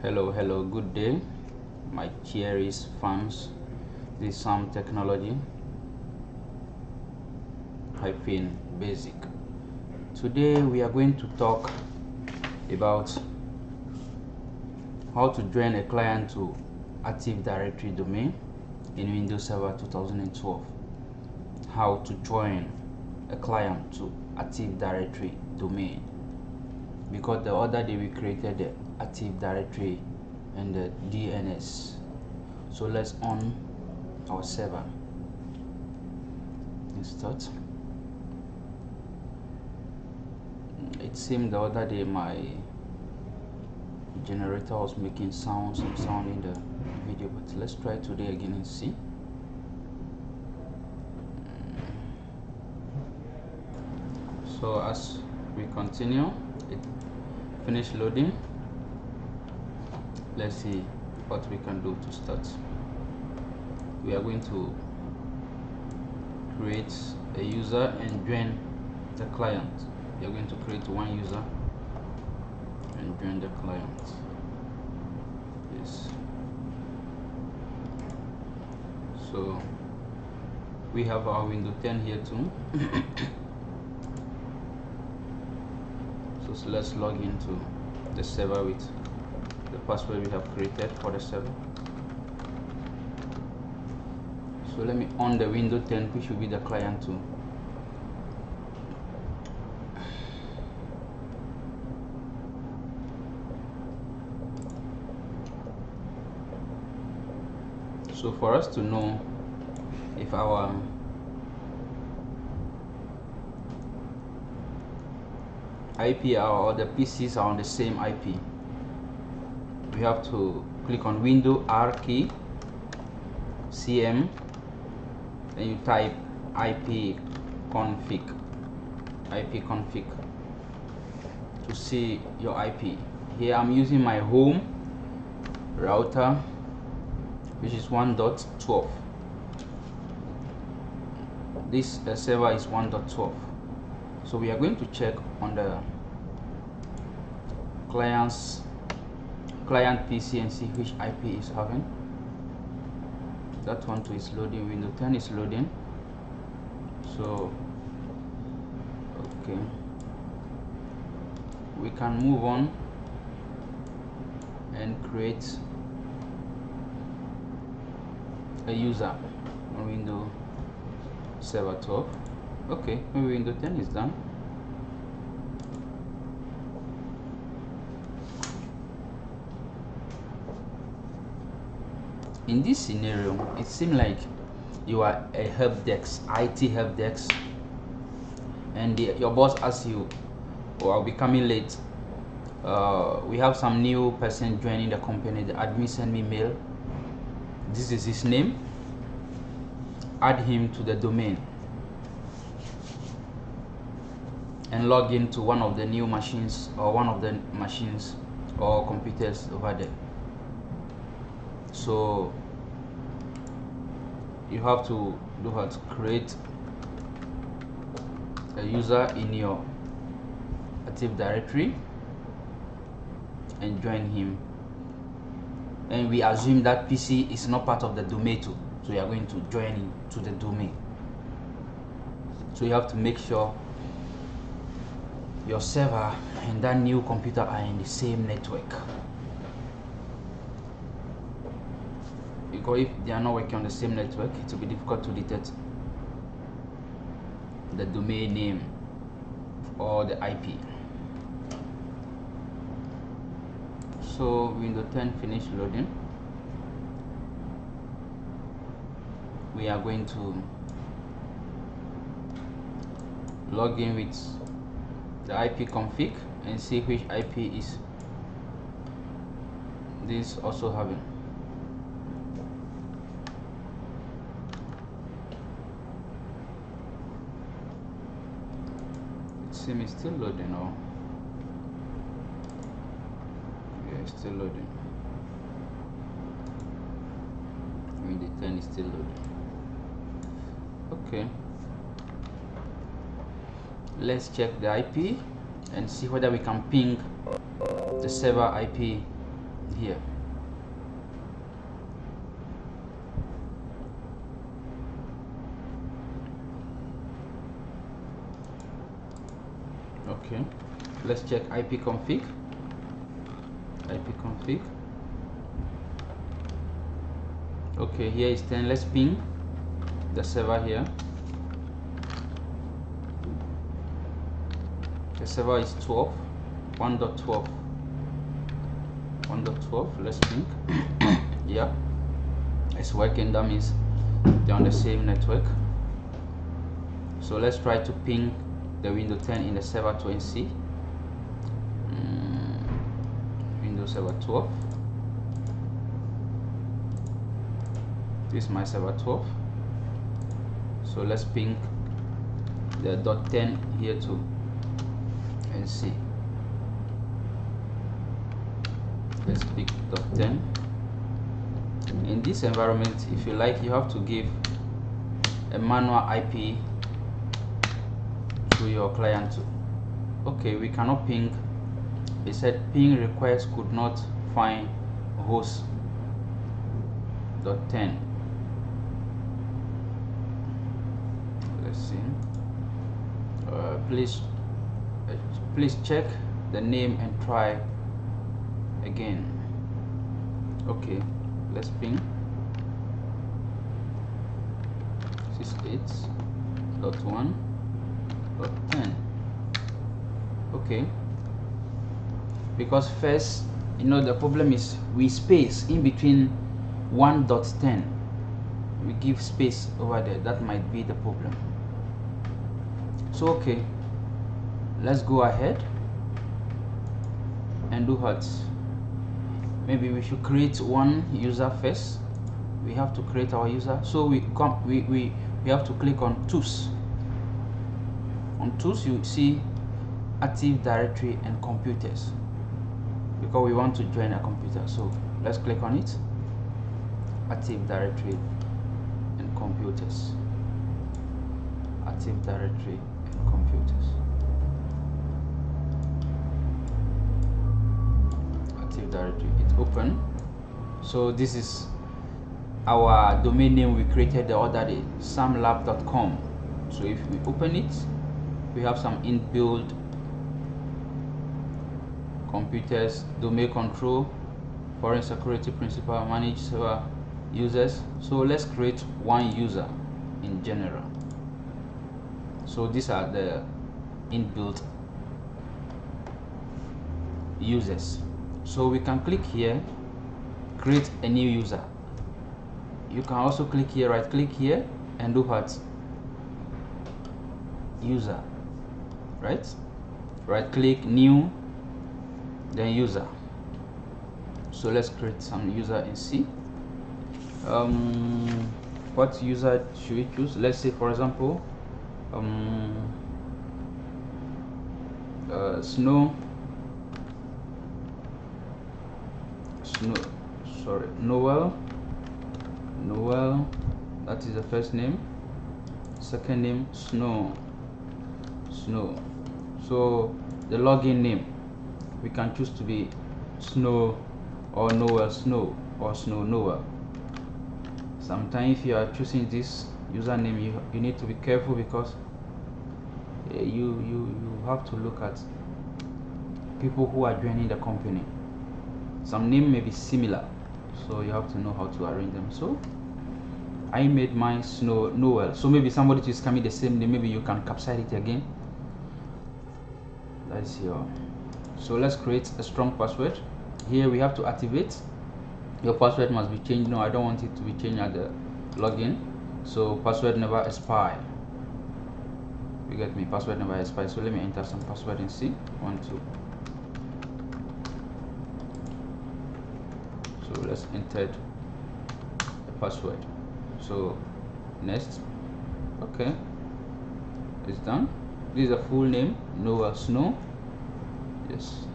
Hello, good day, my cherished fans. This is Sam Technology hyphen basic. Today we are going to talk about how to join a client to Active Directory domain in Windows Server 2012. How to join a client to Active Directory domain, because the other day we created the Active Directory and the DNS. So let's on our server and start. It seemed the other day my generator was making some sound in the video, but let's try today again and see. So as we continue, it finished loading. Let's see what we can do to start. We are going to create a user and join the client. We are going to create one user and join the client. Yes. So we have our Windows 10 here too. So let's log into the server with the password we have created for the server. So let me on the Windows 10, which will be the client too. So for us to know if our IP or the PCs are on the same IP, we have to click on Windows R key, CM, and you type IP config to see your IP. Here I'm using my home router, which is 1.12. This server is 1.12. So we are going to check on the client PC and see which IP is having. That one too is loading. Windows 10 is loading. So okay, we can move on and create a user on Windows Server 12. Okay, maybe Windows 10 is done. In this scenario, it seems like you are a help desk, IT help desk, and your boss asks you, "Oh, I'll be coming late. We have some new person joining the company. The admin sent me mail. This is his name. Add him to the domain and log into one of the new machines or one of the machines or computers over there." So you have to do what? Create a user in your Active Directory and join him. And we assume that PC is not part of the domain too, so you are going to join into the domain. So you have to make sure your server and that new computer are in the same network, because if they are not working on the same network, it will be difficult to detect the domain name or the IP. So Windows 10 finished loading. We are going to log in with the IP config and see which IP is this also having. Sim is still loading now. Yeah, it's still loading. Windows 10 is still loading. Okay, let's check the IP and see whether we can ping the server IP here. Okay, let's check ipconfig. Okay, here is 10. Let's ping the server here. The server is 12, 1.12. Let's ping. Yeah, it's working. That means they're on the same network. So let's try to ping the Windows 10 in the server 2 and see. Windows Server 12. This is my server 12. So let's ping the .10 here too and see. Let's pick .10. In this environment, if you like, you have to give a manual IP to your client too. Okay, we cannot ping. It said ping request could not find host .10. Let's see. Please check the name and try again. Okay, let's ping 68.1.10. okay, because first, you know, the problem is we space in between 1.10. we give space over there. That might be the problem. So okay, let's go ahead and do what? Maybe we should create one user first. We have to create our user. So we have to click on tools. On tools, you see Active Directory and computers, because we want to join a computer. So let's click on it. Active Directory and computers. Active Directory and computers. Active Directory, it's open. So this is our domain name we created the other day, samlab.com. so if we open it, we have some inbuilt computers, domain control, foreign security principal, manage server users. So let's create one user in general. So these are the inbuilt users. So we can click here, create a new user. You can also click here, right click here and do what? User, right click, new, then user. So let's create some user and see what user should we choose. Let's say, for example, Noel, that is the first name. Second name, Snow. So the login name, we can choose to be Snow or Noel Snow or Snow Noel. Sometimes if you are choosing this username, you need to be careful, because you have to look at people who are joining the company. Some name may be similar, so you have to know how to arrange them. So I made mine Snow Noel. So maybe somebody is coming the same name, maybe you can capture it again. That's your. So let's create a strong password. Here we have to activate. Your password must be changed. No, I don't want it to be changed at the login. So password never expire. You get me? Password never expire. So let me enter some password and see. 1 2. So let's enter the password. So next. Okay, it's done. This is a full name, Noel Snow. Yes.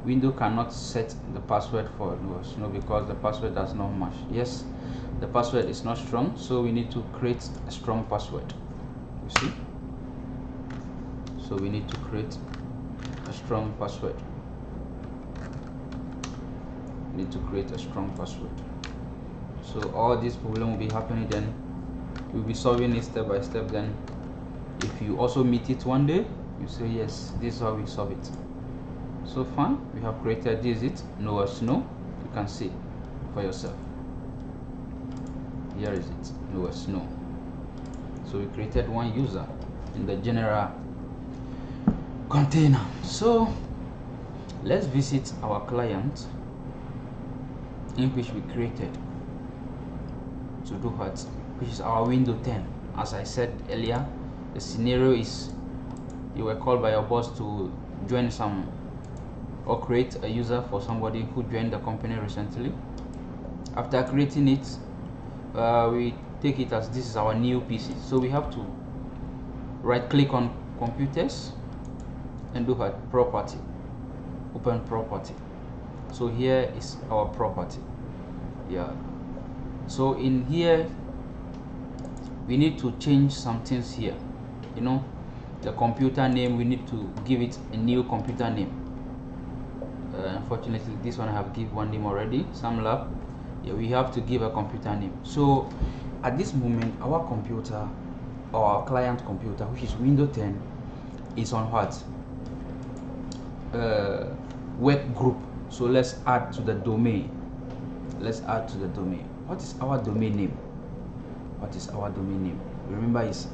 Windows cannot set the password for Noel Snow because the password does not match. Yes, the password is not strong, so we need to create a strong password. You see? So we need to create a strong password. you need to create a strong password. So all this problem will be happening, then we'll be solving it step by step. Then if you also meet it one day, you say yes, this is how we solve it. So fine, we have created this, it Noah Snow. You can see for yourself. Here is it, Noah Snow. So we created one user in the general container. So let's visit our client in which we created to do what, which is our window 10. As I said earlier, the scenario is you were called by your boss to join some or create a user for somebody who joined the company recently. After creating it, we take it as this is our new PC. So we have to right click on computers and do what, property, open property. So here is our property. Yeah, so in here we need to change some things here. You know, the computer name, we need to give it a new computer name. Unfortunately this one I have given one name already, Sam Lab. Yeah, we have to give a computer name. So at this moment our computer, our client computer, which is Windows 10, is on what, work group. So let's add to the domain. Let's add to the domain. What is our domain name? What is our domain name? Remember, it's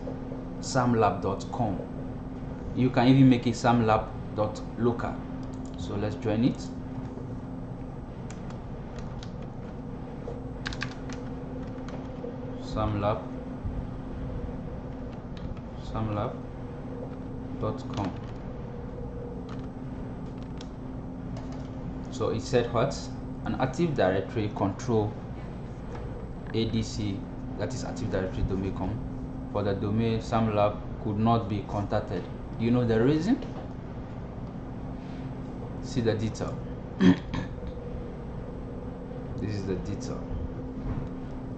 samlab.com. You can even make it samlab.local. So let's join it. samlab.com. So it said what? An Active Directory control ADC, that is Active Directory domain com, for the domain SamLab could not be contacted. Do you know the reason? See the detail. This is the detail.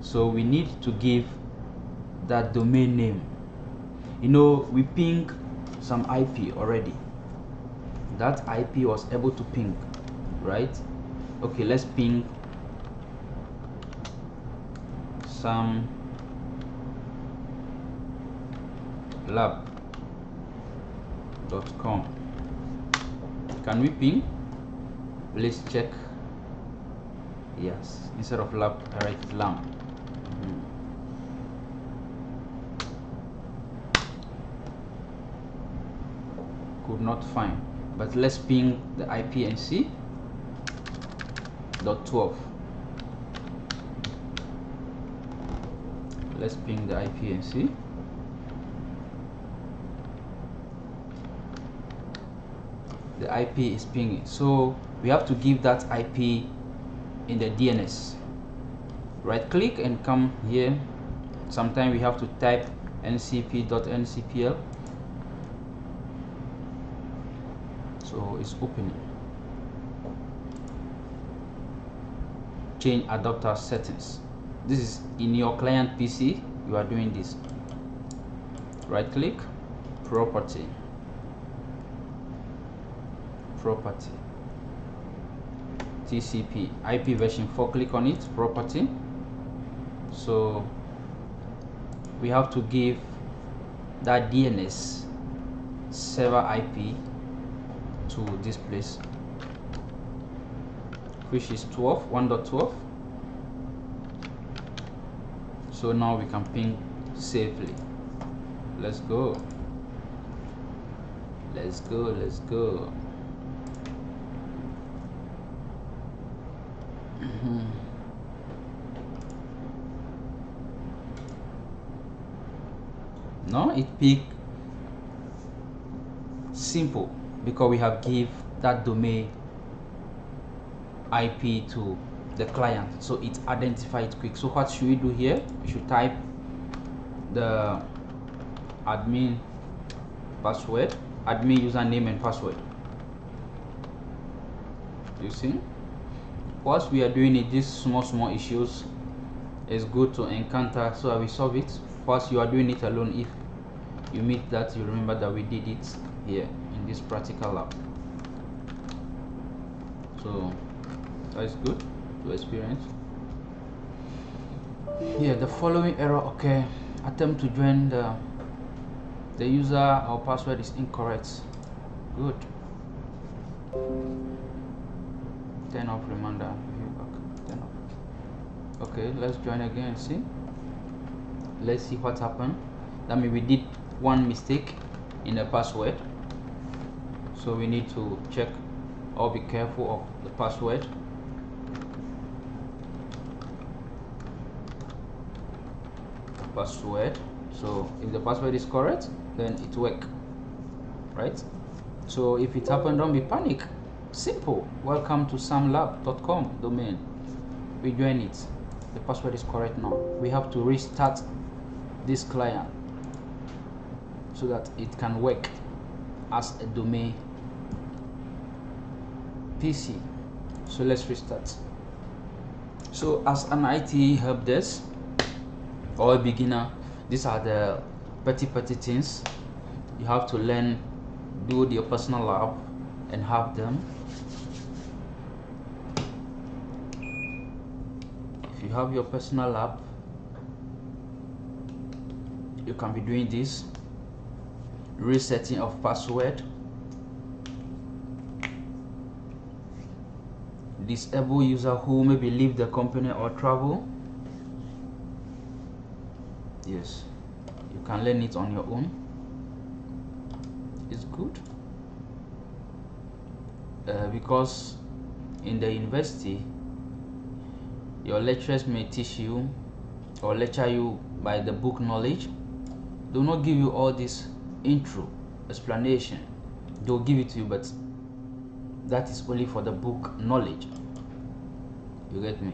So we need to give that domain name. You know, we ping some IP already. That IP was able to ping, right? Okay, let's ping samlab.com. Can we ping? Please check. Yes, instead of lab I write lamp. Could not find, but let's ping the IP and see. .12. Let's ping the IP and see. The IP is pinging, so we have to give that IP in the DNS. Right click and come here. Sometimes we have to type ncp.ncpl. So it's opening. Change adapter settings. This is in your client PC. You are doing this. Right click, property, TCP, IP version 4. Click on it, property. So we have to give that DNS server IP to this place, which is 1.12. So now we can ping safely. Let's go. No, it pick simple because we have give that domain IP to the client, so it identified quick. So what should we do here? We should type the admin password, admin username and password. You see, whilst we are doing it, these small issues is good to encounter, so I will solve it. Whilst you are doing it alone, if you meet that, you remember that we did it here in this practical lab. So that's good. to experience. Yeah, the following error occur. Attempt to join the user or password is incorrect. Good. Turn off reminder. Turn off. Okay, let's join again and see. Let's see what happened. That means we did one mistake in the password, so we need to check or be careful of the password. So if the password is correct, then it works, right? So if it happened, don't be panic. Simple. Welcome to samlab.com domain. We join it. The password is correct now. We have to restart this client so that it can work as a domain PC. So let's restart. So as an IT help desk or a beginner, these are the petty things you have to learn. Build your personal lab and have them. If you have your personal lab, you can be doing this resetting of password, disable user who maybe leave the company or travel. Yes, you can learn it on your own. It's good because in the university your lecturers may teach you or lecture you by the book knowledge. They will not give you all this intro explanation. They'll give it to you, but that is only for the book knowledge. You get me?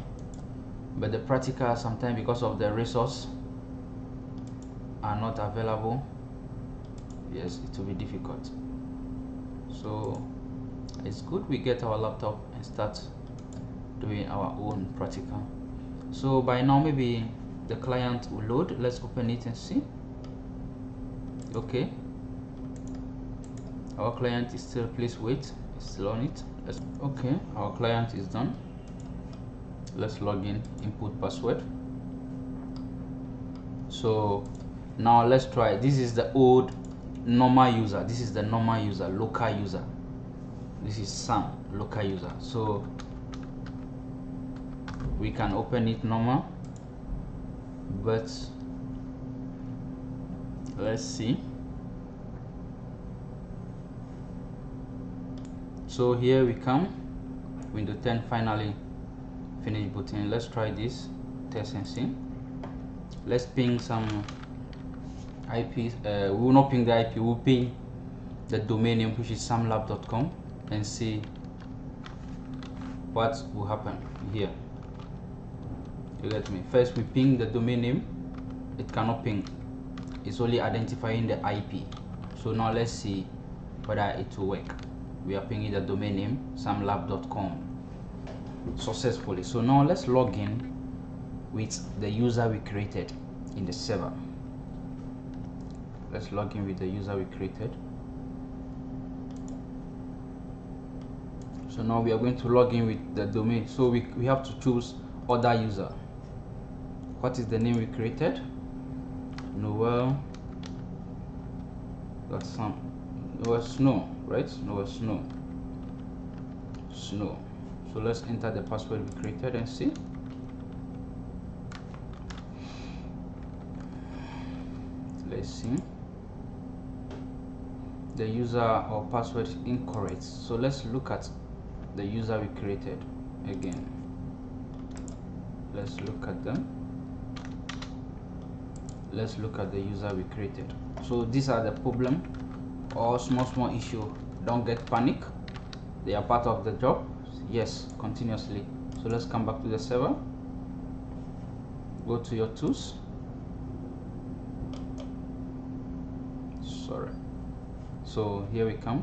But the practical, sometimes because of the resource are not available, yes, it will be difficult. So it's good we get our laptop and start doing our own practical. So by now maybe the client will load. Let's open it and see. Okay, our client is still, please wait, it's still on it. Okay, our client is done. Let's log in, input password. So now let's try. This is the old normal user, this is the normal user, local user. This is Sam, local user. So we can open it normal, but let's see. So here we come, Windows 10 finally finish button. Let's try this test and see. Let's ping some IP. We will not ping the IP, we'll ping the domain name, which is samlab.com, and see what will happen here. You get me? First we ping the domain name, it cannot ping, it's only identifying the IP. So now let's see whether it will work. We are pinging the domain name samlab.com successfully. So now let's log in with the user we created in the server. Let's log in with the user we created. So now we are going to log in with the domain. So we have to choose other user. What is the name we created? Noel. That's some Noel Snow, right? Noel Snow. Snow. So let's enter the password we created and see. Let's see. The user or password is incorrect. So let's look at the user we created again. Let's look at them. Let's look at the user we created. So these are the problem or small issue. Don't get panic, they are part of the job. Yes, continuously. So let's come back to the server, go to your tools. Sorry. So here we come.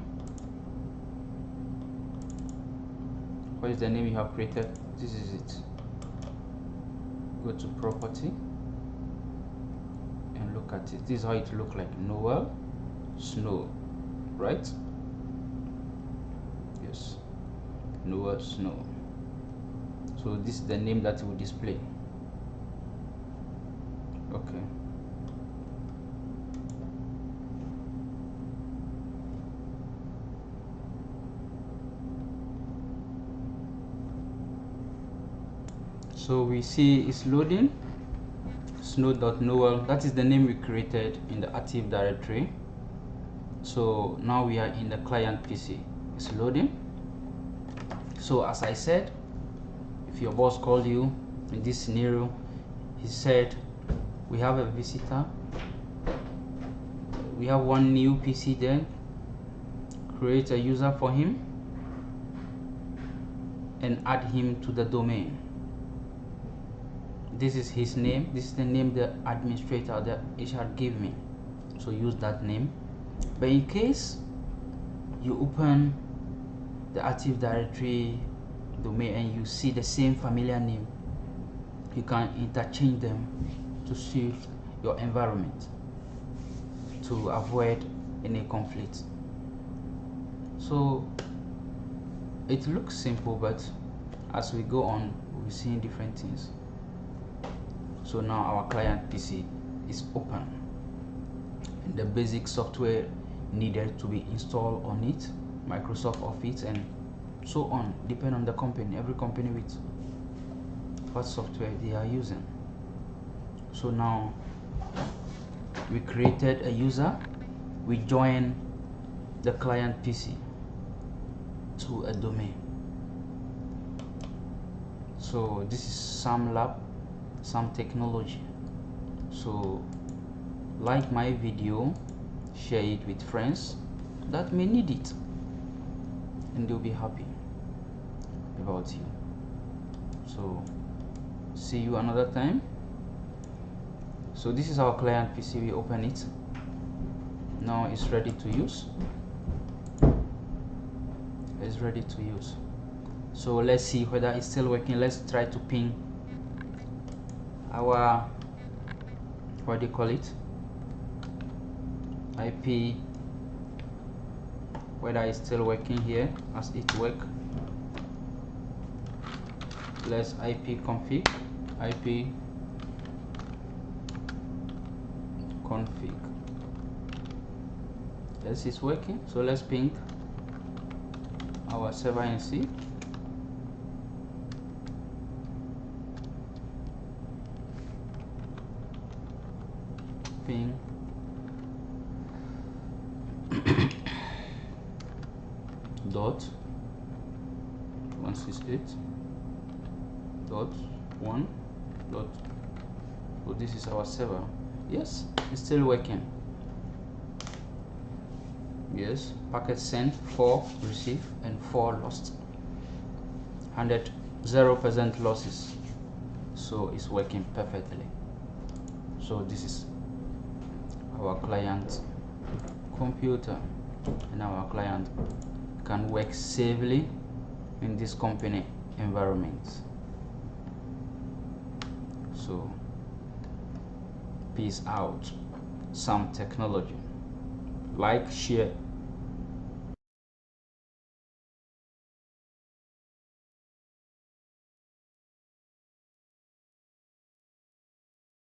What is the name you have created? This is it. Go to property and look at it. This is how it looks like. Noel Snow, right? Yes, Noel Snow. So this is the name that it will display. Okay. So we see it's loading. Snow.nowell, that is the name we created in the Active Directory. So now we are in the client PC. It's loading. So as I said, if your boss called you in this scenario, he said we have a visitor, we have one new PC, then create a user for him and add him to the domain. This is his name, this is the name the administrator, the HR gave me, so use that name. But in case you open the Active Directory domain and you see the same familiar name, you can interchange them to suit your environment to avoid any conflict. So it looks simple, but as we go on, we'll be seeing different things. So now our client PC is open, and the basic software needed to be installed on it, Microsoft Office and so on, depend on the company, every company with what software they are using. So now we created a user, we join the client PC to a domain. So this is some lab, some technology. So like my video, share it with friends that may need it, and they'll be happy about you. So see you another time. So this is our client PC, we open it. Now it's ready to use. It's ready to use. So let's see whether it's still working. Let's try to ping our, what do you call it, IP, whether it's still working here as it work. Let's IP config, IP config. Yes, it's working. So let's ping our server NC. Ping dot 168 dot 1 dot. So this is our server. Yes, it's still working. Yes, packet sent, 4 received and 4 lost. 0% losses. So it's working perfectly. So this is our client computer, and our client can work safely in this company environment. So peace out. Some technology. Like, share,